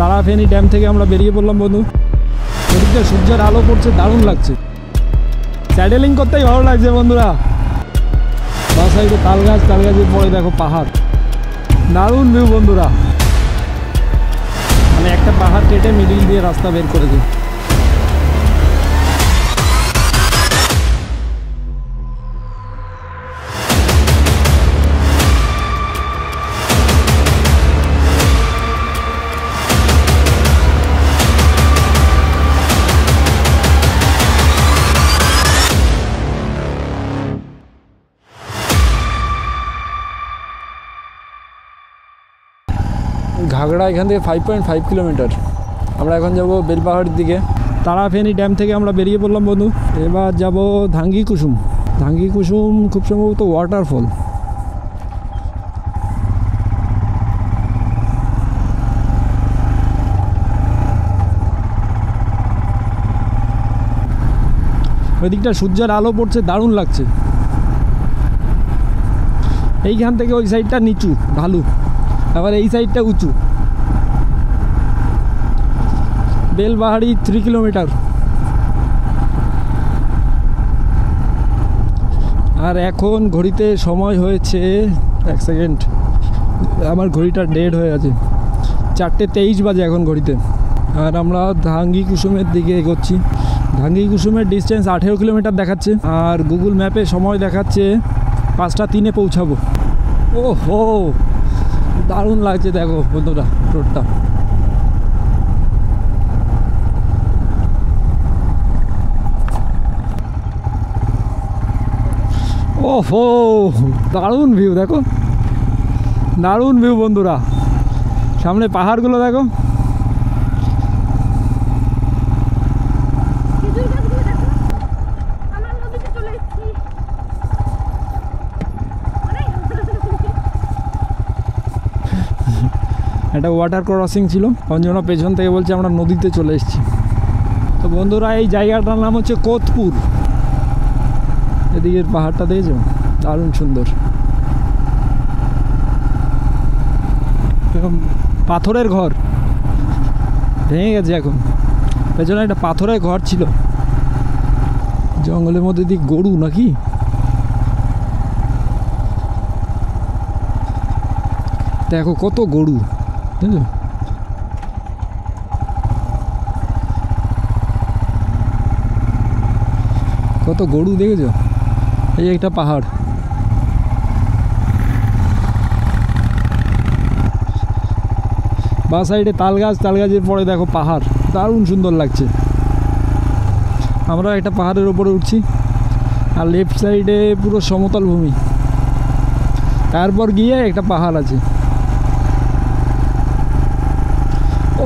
Tarafeni dam থেকে আমরা বেরিয়ে পড়লাম বন্ধু। এদিকে সূর্যের আলো পড়ছে, দারুণ লাগছে। স্যাডেলিং করতেই ভালো লাগছে বন্ধুরা। বা সাইডে তাল গাছের পরে দেখো পাহাড়, দারুণ ভিউ বন্ধুরা। মানে একটা পাহাড় কেটে মিডিল দিয়ে রাস্তা বের করেছে। ঘাগড়া এখান থেকে 5.5 কিলোমিটার। আমরা এখন যাব বেলপাহাড়ির দিকে। তারাফেনী ড্যাম থেকে আমরা বেরিয়ে পড়লাম বন্ধু। এবার যাব ধাঙ্গি কুসুম। ধাঙ্গি কুসুম খুব সম্ভবত ওয়াটারফল। ওই দিকটা সূর্যের আলো পড়ছে, দারুণ লাগছে। এইখান থেকে ওই সাইডটা নিচু ঢালু, আবার এই সাইডটা উঁচু। বেলপাহাড়ি 3 কিলোমিটার। আর এখন ঘড়িতে সময় হয়েছে, এক সেকেন্ড, আমার ঘড়িটা ডেড হয়ে আছে, 4:23 বাজে এখন ঘড়িতে। আর আমরা ধাঙ্গি কুসুমের দিকে এগোচ্ছি। ধাঙ্গি কুসুমের ডিস্টেন্স 18 কিলোমিটার দেখাচ্ছে, আর গুগল ম্যাপে সময় দেখাচ্ছে 5:03 পৌঁছাবো। ও হো, দারুণ লাগছে দেখো বন্ধুরা রোডটা। ও হো, দারুণ ভিউ দেখো, দারুণ ভিউ বন্ধুরা। সামনে পাহাড়গুলো দেখো। একটা ওয়াটার ক্রসিং ছিল, অঞ্জনা পেছন থেকে বলছে আমরা নদীতে চলে এসেছি। তো বন্ধুরা এই জায়গাটার নাম হচ্ছে কোতপুর। এদিকের পাহাড়টা দেখেছো, দারুণ সুন্দর। পাথরের ঘর ভেঙে গেছে এখন। পেছনে একটা পাথরের ঘর ছিল, জঙ্গলের মধ্যে দিক গরু নাকি। দেখো কত গরু, বুঝলো? কত গরু দেখেছো। এই একটা পাহাড়, বা সাইডে তাল গাছের পরে দেখো পাহাড়, দারুণ সুন্দর লাগছে। আমরা একটা পাহাড়ের ওপরে উঠছি, আর লেফট সাইডে পুরো সমতল ভূমি, তারপর গিয়ে একটা পাহাড় আছে।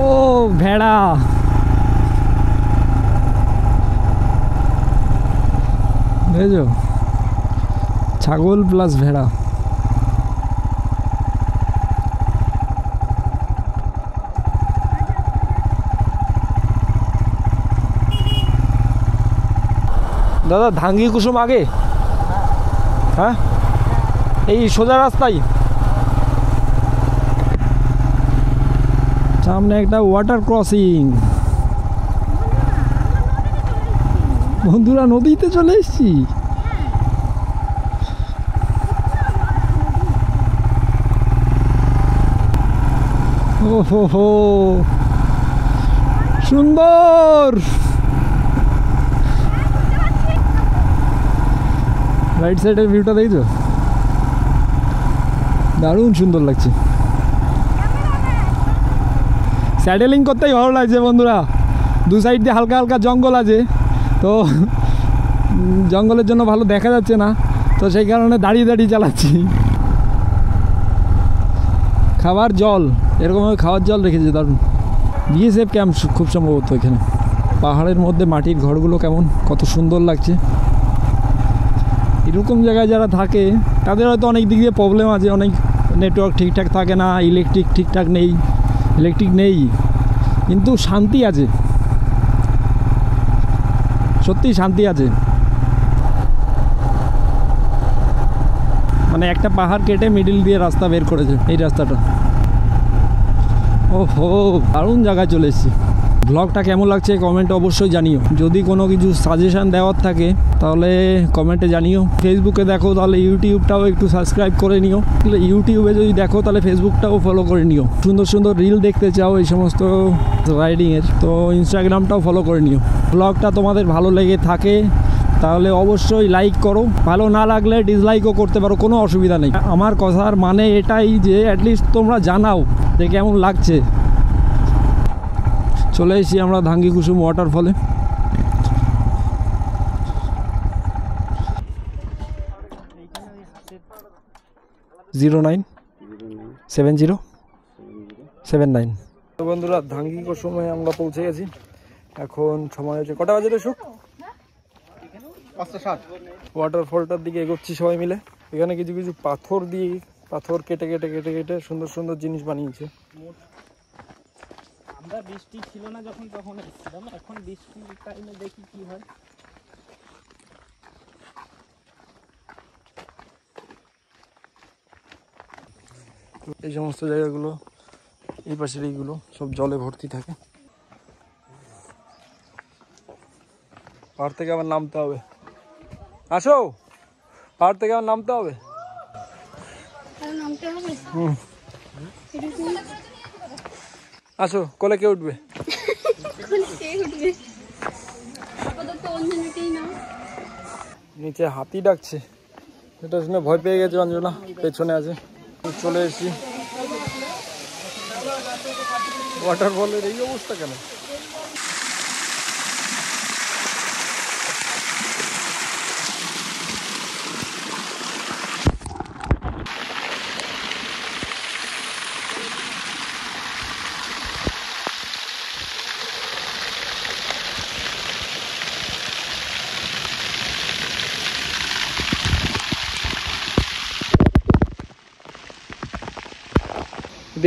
ও ভেড়া, বুঝেছো, ছাগল প্লাস ভেড়া। দাদা ধাঙ্গি কুসুম আগে? হ্যাঁ, এই সোজা রাস্তায় সামনে একটা ওয়াটার ক্রসিং। বন্ধুরা নদীতে চলে এসেছি। ও হো হো, সুন্দর। রাইট সাইডের ভিউটা দেখছো, দারুণ সুন্দর লাগছে। স্যাডেলিং করতেই ভালো লাগছে বন্ধুরা। দু সাইড দিয়ে হালকা হালকা জঙ্গল আছে, তো জঙ্গলের জন্য ভালো দেখা যাচ্ছে না, তো সেই কারণে দাঁড়িয়ে দাঁড়িয়ে চালাচ্ছি। খাবার জল, এরকমভাবে খাওয়ার জল রেখেছে, দারুণ। বিএসএফ ক্যাম্প খুব সম্ভবত এখানে। পাহাড়ের মধ্যে মাটির ঘরগুলো কেমন কত সুন্দর লাগছে। এরকম জায়গায় যারা থাকে তাদের হয়তো অনেক দিক দিয়ে প্রবলেম আছে, অনেক নেটওয়ার্ক ঠিকঠাক থাকে না, ইলেকট্রিক ঠিকঠাক নেই, কিন্তু শান্তি আছে, সত্যি শান্তি আছে। মানে একটা পাহাড় কেটে মিডিল দিয়ে রাস্তা বের করেছে, এই রাস্তাটা। ওহো, দারুণ জায়গায় চলে এসেছি। ব্লগটা কেমন লাগছে কমেন্টে অবশ্যই জানিও। যদি কোনো কিছু সাজেশান দেওয়ার থাকে তাহলে কমেন্টে জানিও। ফেসবুকে দেখো তাহলে ইউটিউবটাও একটু সাবস্ক্রাইব করে নিও। ইউটিউবে যদি দেখো তাহলে ফেসবুকটাও ফলো করে নিও। সুন্দর সুন্দর রিল দেখতে চাও এই সমস্ত রাইডিংয়ের, তো ইনস্টাগ্রামটাও ফলো করে নিও। ব্লগটা তোমাদের ভালো লেগে থাকে তাহলে অবশ্যই লাইক করো, ভালো না লাগলে ডিসলাইকও করতে পারো, কোনো অসুবিধা নেই। আমার কথার মানে এটাই যে অ্যাটলিস্ট তোমরা জানাও যে কেমন লাগছে। চলে এসেছি আমরা ধাঙ্গি কুসুম ওয়াটারফলে। জিরো 97079। তো বন্ধুরা ধাঙ্গি কুসুমে আমরা পৌঁছে গেছি। এখন সময় হচ্ছে কটা বাজে রে সুখ? 5:07। ওয়াটারফলটার দিকে এগোচ্ছি সবাই মিলে। এখানে কিছু কিছু পাথর দিয়ে, পাথর কেটে কেটে কেটে কেটে সুন্দর সুন্দর জিনিস বানিয়েছে। আমরা বৃষ্টি ছিল না যখন তখন এসেছিলাম, এখন বৃষ্টির টাইমে দেখি কি হয়। এই সমস্ত জায়গাগুলো, এই পাশের এইগুলো সব জলে ভর্তি থাকে। পাহাড় থেকে আবার নামতে হবে। আসো, পাহাড় থেকে আবার নামতে হবে। আসো, কোলে কে উঠবে? নিচে হাতি ডাকছে, এটা শুনে ভয় পেয়ে গেছে অঞ্জনা, পেছনে আছে। চলে এসেছি। ওয়াটারফলের এই অবস্থা কেন?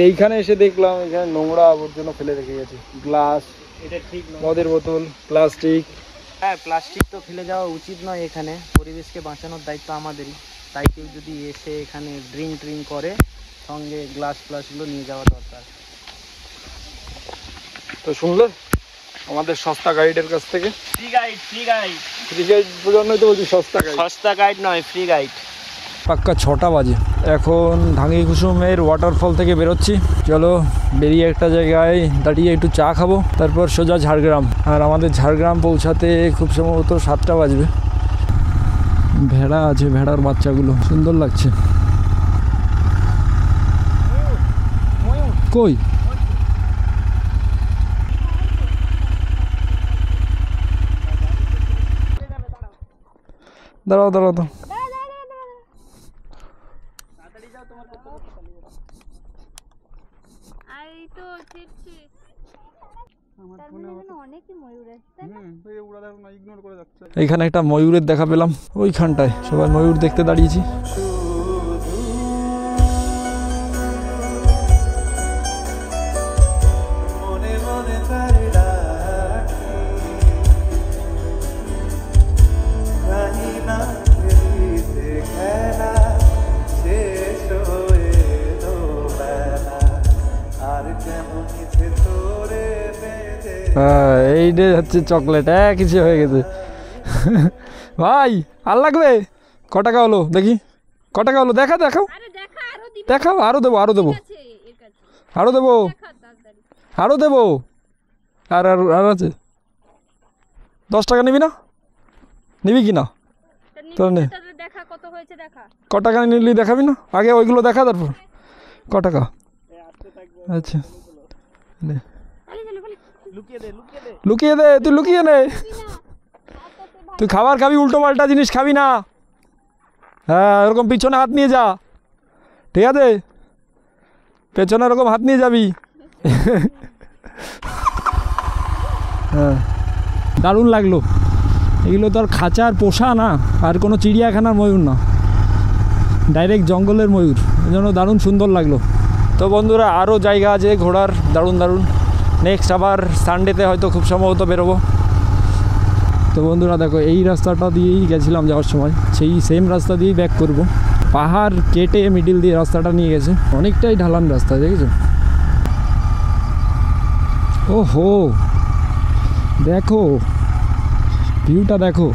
এইখানে এসে দেখলাম এখানে নোংরা আবর্জনা ফেলে রেখে গেছে, গ্লাস, এটা ঠিক নয়, মদের বোতল, প্লাস্টিক। হ্যাঁ প্লাস্টিক তো ফেলে যাওয়া উচিত নয়। এখানে পরিবেশকে বাঁচানোর দায়িত্ব আমাদেরই। তাই কেউ যদি এসে এখানে ড্রিঙ্ক করে সঙ্গে গ্লাস ফ্লাসগুলো নিয়ে যাওয়া দরকার। তো শুনলে আমাদের সস্তা গাইডের কাছ থেকে? Free guide, free guide, free guide বোঝানোই তো বলছি, সস্তা গাইড। সস্তা গাইড নয়, ফ্রি গাইড। পাক্কা 6টা বাজে। এখন ধাঙ্গি কুসুমের ওয়াটারফল থেকে বেরোচ্ছি। চলো বেরিয়ে একটা জায়গায় দাঁড়িয়ে একটু চা খাবো, তারপর সোজা ঝাড়গ্রাম। আর আমাদের ঝাড়গ্রাম পৌঁছাতে খুব সম্ভবত 7টা বাজবে। ভেড়া আছে, ভেড়ার বাচ্চাগুলো সুন্দর লাগছে। কই? দাঁড়াও দাঁড়াও তো। এইখানে একটা ময়ূরের দেখা পেলাম, ওইখানটায় সবাই ময়ূর দেখতে দাঁড়িয়েছি। হ্যাঁ এইটা হচ্ছে চকলেট, কিছু হয়ে গেছে ভাই। আর লাগবে? ক টাকা হলো দেখি, ক টাকা হলো? দেখাও দেখাও দেখাও। আরো দেবো, আরো দেবো, আরো দেবো, আরো দেবো। আর আর আর আছে। 10 টাকা নিবি না? নিবি কি না? তোর নে, ক টাকা নিলি দেখাবি না? আগে ওইগুলো দেখা, তারপর ক টাকা। আচ্ছা লুকিয়ে দে, তুই লুকিয়ে নে। তুই খাবার খাবি, উল্টো পাল্টা জিনিস খাবি না। হ্যাঁ এরকম পিছনে হাত নিয়ে যা, ঠিক আছে? পেছনে এরকম হাত নিয়ে যাবি। হ্যাঁ দারুণ লাগলো। এগুলো তো আর খাঁচার পোষা না, আর কোনো চিড়িয়াখানার ময়ূর না, ডাইরেক্ট জঙ্গলের ময়ূর, এই জন্য দারুণ সুন্দর লাগলো। তো বন্ধুরা আরও জায়গা আছে ঘোরার, দারুণ দারুণ। নেক্সট আবার সানডেতে হয়তো খুব সম্ভবত বেরোবো। তো বন্ধুরা দেখো এই রাস্তাটা দিয়েই গেছিলাম যাওয়ার সময়, সেই সেম রাস্তা দিয়েই ব্যাক করব। পাহাড় কেটে মিডিল দিয়ে রাস্তাটা নিয়ে গেছে, অনেকটাই ঢালান রাস্তা, দেখেছো? ওহো, দেখো ভিউটা দেখো।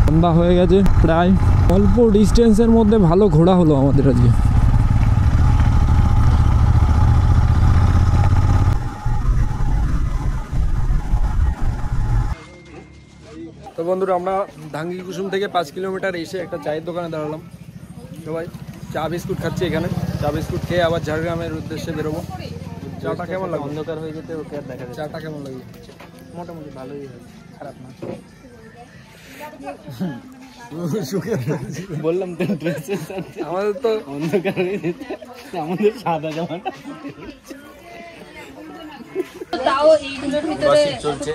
সন্ধ্যা হয়ে গেছে প্রায়, অল্প ডিস্টেন্সের মধ্যে ভালো ঘোরা হলো আমাদের আজকে। তো বন্ধুরা, আমরা ধাঙ্গি কুসুম থেকে 5 কিলোমিটার এসে একটা চায়ের দোকানে দাঁড়ালাম। তো ভাই চা বিস্কুট খাচ্ছি এখানে। চা বিস্কুট খেয়ে আবার ঝাড়গ্রামের উদ্দেশ্যে বেরোবো। চাটা কেমন লাগে? অন্ধকার হয়ে যেতে ওকে আর দেখা যাচ্ছে। চাটা কেমন লাগে? মোটামুটি ভালোই হয়, খারাপ না। বললাম তো ড্রেসের সাথে আমাদের তো অন্ধকার হয়ে যেতে, আমাদের সাদা জামাটা তাও এইগুলোর ভিতরে চলছে।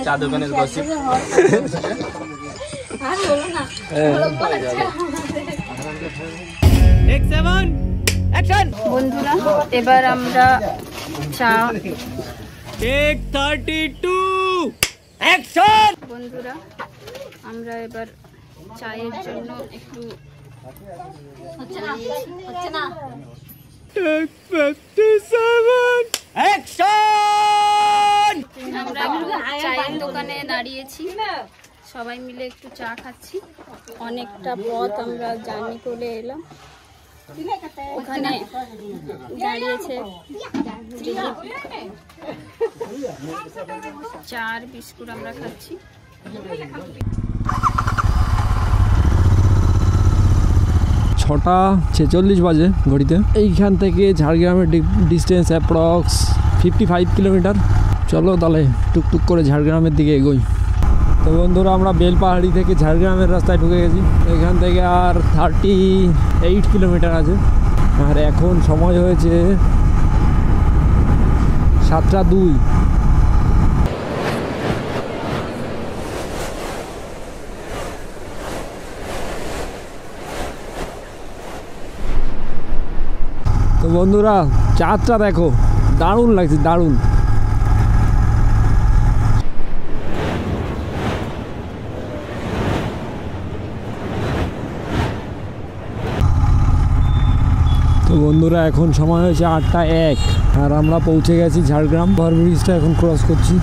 চা দোকানের গসিপ। আর বলো না, বন্ধুরা এবার আমরা চা বন্ধুরা আমরা এবার চায়ের জন্য একটু হচ্ছে না আমরা একটু চায়ের দোকানে দাঁড়িয়েছি, সবাই মিলে একটু চা খাচ্ছি। অনেকটা পথ আমরা জার্নি করে এলাম। ওখানে দাঁড়িয়েছে চার বিস্কুট আমরা খাচ্ছি। 6:46 বাজে ঘড়িতে। এইখান থেকে ঝাড়গ্রামের ডিস্টেন্স অ্যাপ্রক্স 55 কিলোমিটার। চলো তাহলে টুকটুক করে ঝাড়গ্রামের দিকে এগোই। তো বন্ধুরা, আমরা বেলপাহাড়ি থেকে ঝাড়গ্রামের রাস্তায় ঢুকে গেছি। এখান থেকে আর 38 কিলোমিটার আছে। আর এখন সময় হয়েছে 7:02। তো বন্ধুরা, চাঁদটা দেখো, দারুণ লাগছে, দারুণ। তো বন্ধুরা, এখন সময় হয়েছে 8:01 আর আমরা পৌঁছে গেছি ঝাড়গ্রাম। ওভারব্রিজটা এখন ক্রস করছি।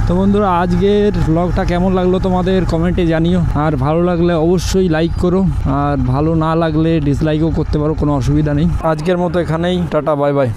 তো বন্ধুরা, আজকের ব্লগটা কেমন লাগলো তোমাদের কমেন্টে জানিও। আর ভালো লাগলে অবশ্যই লাইক করো, আর ভালো না লাগলে ডিসলাইকও করতে পারো, কোনো অসুবিধা নেই। আজকের মতো এখানেই, টাটা, বাই বাই।